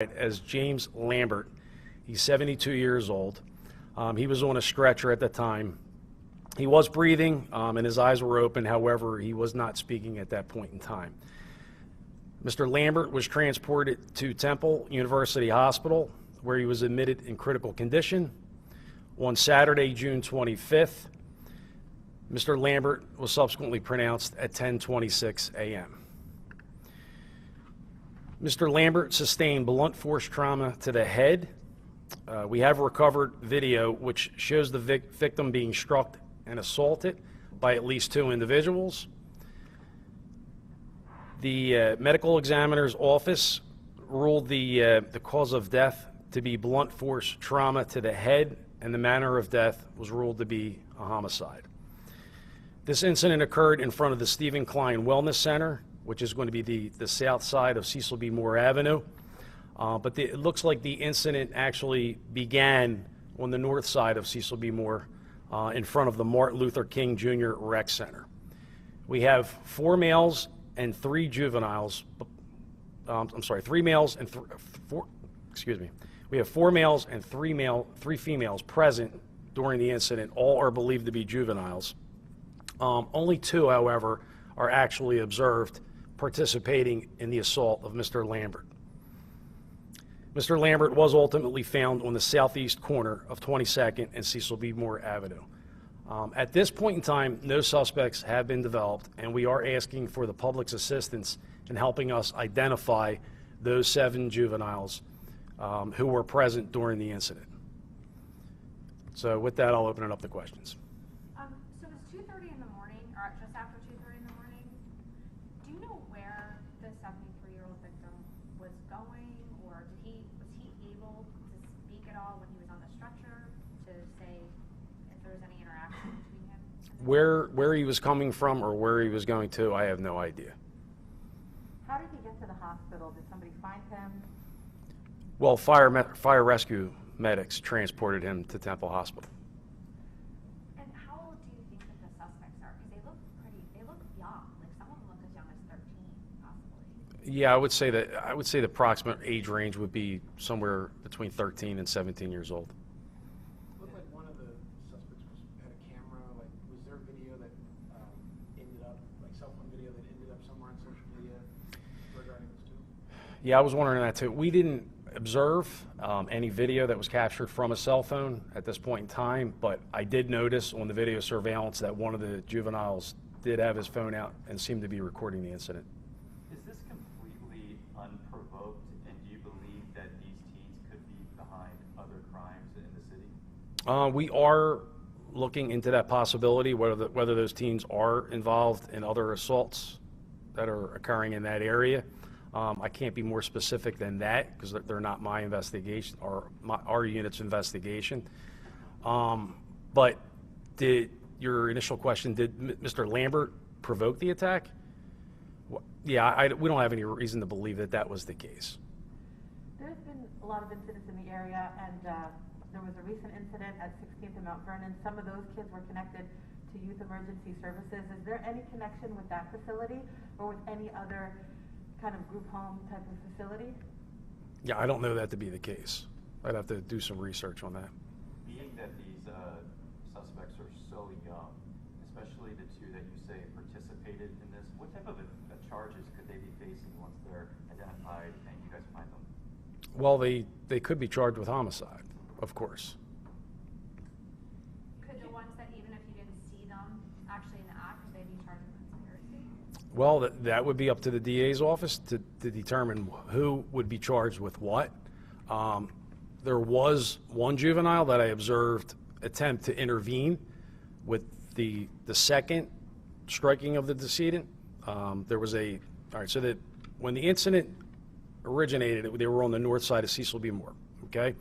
as James Lambert. He's 72 years old. He was on a stretcher at the time. He was breathing and his eyes were open. However, he was not speaking at that point in time. Mr. Lambert was transported to Temple University Hospital, where he was admitted in critical condition. On Saturday, June 25th, Mr. Lambert was subsequently pronounced at 10:26 a.m. Mr. Lambert sustained blunt force trauma to the head. We have recovered video which shows the victim being struck and assaulted by at least 2 individuals. The medical examiner's office ruled the cause of death to be blunt force trauma to the head, and the manner of death was ruled to be a homicide. This incident occurred in front of the Stephen Klein Wellness Center, which is going to be the south side of Cecil B. Moore Avenue. But it looks like the incident actually began on the north side of Cecil B. Moore in front of the Martin Luther King Jr. Rec Center. We have 4 males and 3 juveniles. We have 4 males and 3 females present during the incident. All are believed to be juveniles. Only 2, however, are actually observed participating in the assault of Mr. Lambert. Mr. Lambert was ultimately found on the southeast corner of 22nd and Cecil B. Moore Avenue. At this point in time, no suspects have been developed, and we are asking for the public's assistance in helping us identify those 7 juveniles who were present during the incident. So with that, I'll open it up to questions. So it was 2:30 in the morning, or just after 2:30 in the morning. Do you know where the 73-year-old victim was going, or was he able to speak at all when he was on the stretcher to say if there was any interaction between him? Where he was coming from or where he was going to, I have no idea. How did he get to the hospital? Did somebody find him? Well, fire rescue medics transported him to Temple Hospital. And how old do you think that the suspects are? Because they look young. Like some of them look as young as 13, possibly. Yeah, I would say the approximate age range would be somewhere between 13 and 17 years old. It looked like one of the suspects had a camera. Like, was there video that ended up, like cell phone video that ended up somewhere on social media regarding this too? Yeah, I was wondering that too. We didn't observe any video that was captured from a cell phone at this point in time, but I did notice on the video surveillance that one of the juveniles did have his phone out and seemed to be recording the incident. Is this completely unprovoked, and do you believe that these teens could be behind other crimes in the city? We are looking into that possibility, whether those teens are involved in other assaults that are occurring in that area. I can't be more specific than that because they're not my investigation or our unit's investigation. But your initial question, did Mr. Lambert provoke the attack? Yeah, we don't have any reason to believe that that was the case. There's been a lot of incidents in the area, and there was a recent incident at 16th and Mount Vernon. Some of those kids were connected to Youth Emergency Services. Is there any connection with that facility or with any other kind of group home type of facility? Yeah, I don't know that to be the case. I'd have to do some research on that. Being that these suspects are so young, especially the 2 that you say participated in this, what type of charges could they be facing once they're identified and you guys find them? Well, they could be charged with homicide, of course. Could the ones that, even if you didn't see them actually in the act, could they be charged with conspiracy? Well, that would be up to the DA's office to determine who would be charged with what. There was one juvenile that I observed attempt to intervene with the second striking of the decedent. So that when the incident originated, they were on the north side of Cecil B. Moore, okay?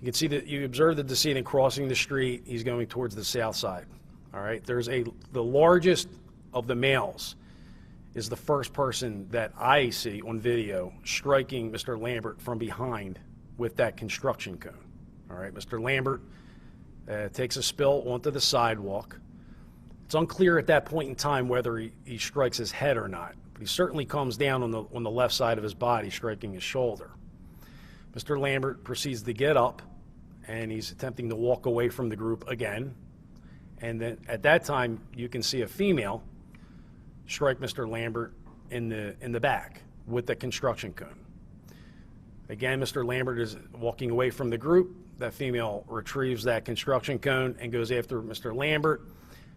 You can see that you observe the decedent crossing the street. He's going towards the south side, all right? The largest of the males is the first person that I see on video striking Mr. Lambert from behind with that construction cone. All right, Mr. Lambert takes a spill onto the sidewalk. It's unclear at that point in time whether he strikes his head or not, but he certainly comes down on the left side of his body, striking his shoulder. Mr. Lambert proceeds to get up, and he's attempting to walk away from the group again. And then at that time, you can see a female strike Mr. Lambert in the back with the construction cone. Again, Mr. Lambert is walking away from the group. That female retrieves that construction cone and goes after Mr. Lambert.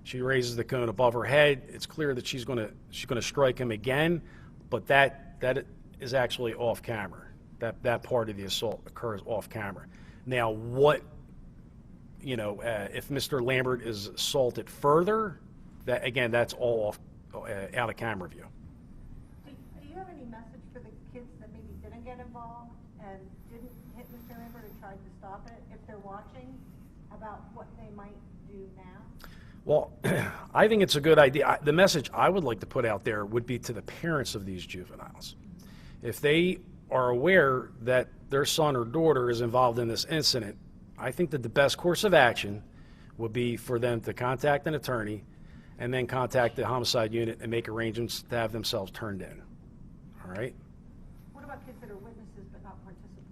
She raises the cone above her head. It's clear that she's going to strike him again, but that is actually off camera. That part of the assault occurs off camera. Now, if Mr. Lambert is assaulted further, that's all off out of camera view. Do you have any message for the kids that maybe didn't get involved and didn't hit Mr. Lambert and tried to stop it, if they're watching, about what they might do now? Well, I think it's a good idea. The message I would like to put out there would be to the parents of these juveniles. If they are aware that their son or daughter is involved in this incident, I think that the best course of action would be for them to contact an attorney and then contact the homicide unit and make arrangements to have themselves turned in. All right? What about kids that are witnesses but not participants?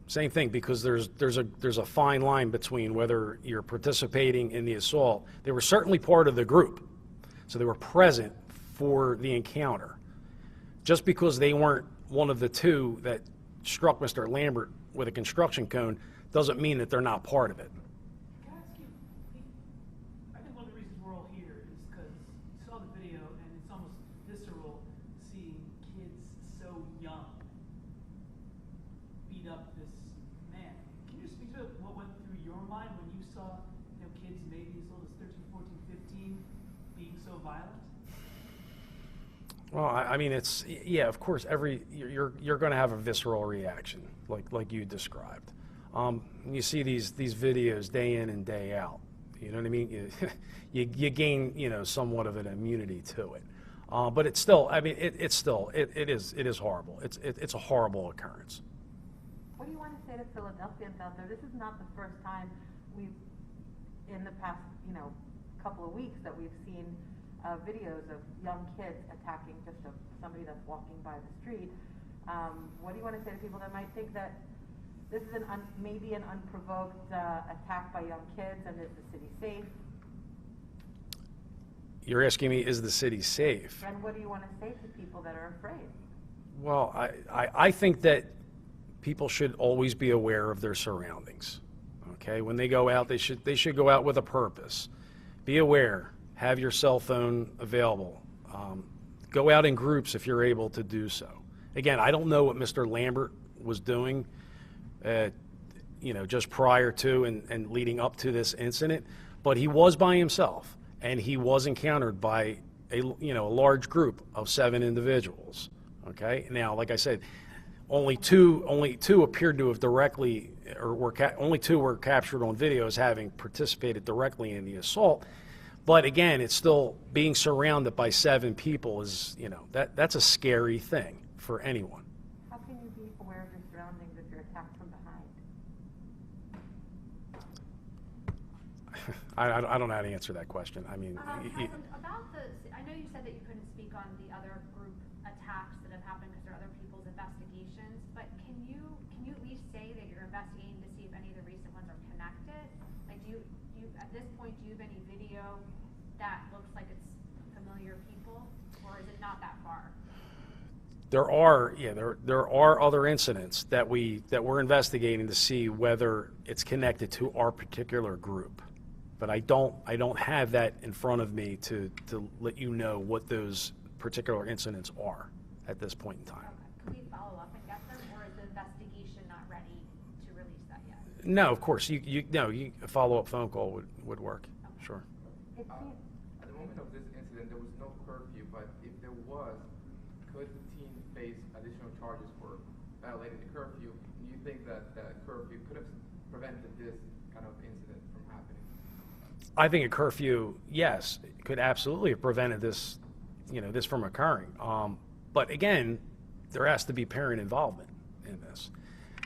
Same thing, because there's a fine line between whether you're participating in the assault. They were certainly part of the group, so they were present for the encounter. Just because they weren't one of the two that struck Mr. Lambert with a construction cone doesn't mean that they're not part of it. Can I ask you, I think one of the reasons we're all here is because you saw the video and it's almost visceral seeing kids so young beat up this man. Can you speak to what went through your mind when you saw kids maybe as old as 13, 14, 15 being so violent? Well, I mean, of course, you're going to have a visceral reaction, like you described. You see these videos day in and day out. You know what I mean? You gain somewhat of an immunity to it, but it's still. I mean, it is horrible. It's a horrible occurrence. What do you want to say to Philadelphians out there? This is not the first time in the past, couple of weeks that we've seen videos of young kids attacking just somebody that's walking by the street. What do you want to say to people that might think that this is maybe an unprovoked attack by young kids, and is the city safe? You're asking me, is the city safe? And what do you want to say to people that are afraid? Well, I think that people should always be aware of their surroundings. Okay, when they go out, they should go out with a purpose. Be aware. Have your cell phone available. Go out in groups if you're able to do so. Again, I don't know what Mr. Lambert was doing, just prior to and leading up to this incident, but he was by himself, and he was encountered by a large group of 7 individuals. Okay, now, like I said, only two appeared to have directly, only 2 were captured on video as having participated directly in the assault. But again, it's still being surrounded by 7 people is, that's a scary thing for anyone. How can you be aware of your surroundings if you're attacked from behind? I don't know how to answer that question. I mean, I know you said that you couldn't speak on the other group attacks that have happened because there are other people's investigations, but can you at least say that you're investigating to see if any of the recent ones are connected? Like, do you at this point, do you have any video that looks like it's familiar people, or is it not that far? there are other incidents that we're investigating to see whether it's connected to our particular group. But I don't have that in front of me to let you know what those particular incidents are at this point in time. Can we follow up and get them, or is the investigation not ready to release that yet? No, of course. A follow-up phone call would work. Okay. Sure. It seems, At the moment of this incident, there was no curfew, but if there was, could the team face additional charges for violating the curfew? Do you think that the curfew could have prevented this kind of incident from happening? I think a curfew, yes, could absolutely have prevented this, this from occurring. But again, there has to be parent involvement in this.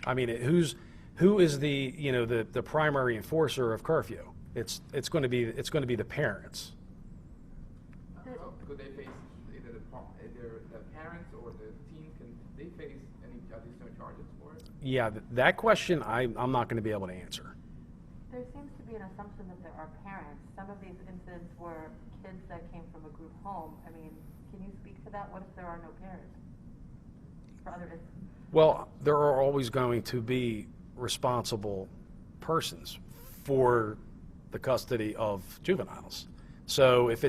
I mean, who is the primary enforcer of curfew? It's going to be the parents. Well, could they face either the parents or the team? Can they face any additional charges for it? Yeah, that question I'm not going to be able to answer. There seems to be an assumption that there are parents. Some of these incidents were kids that came from a group home. I mean, can you speak to that? What if there are no parents for other incidents? Well, there are always going to be responsible persons for the custody of juveniles. So if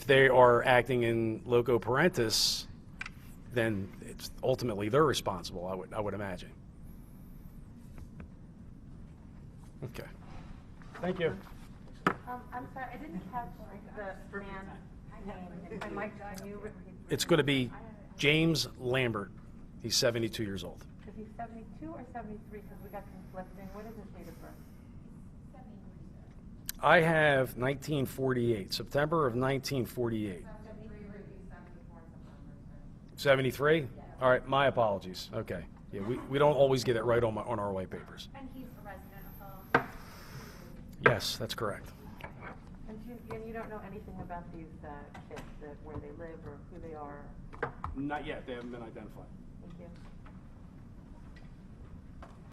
they are acting in loco parentis, then it's ultimately they're responsible, I would imagine. Okay. Thank you. I'm sorry, I didn't catch the man's name. I might, can you repeat? It's going to be James Lambert. He's 72 years old. Is he 72 or 73? Because we got conflicting. What is his date of birth? I have 1948, September of 1948. 73? All right, my apologies. Okay. Yeah, we don't always get it right on our white papers. And he's a resident of the. Yes, that's correct. And you don't know anything about these kids, where they live or who they are? Not yet. They haven't been identified.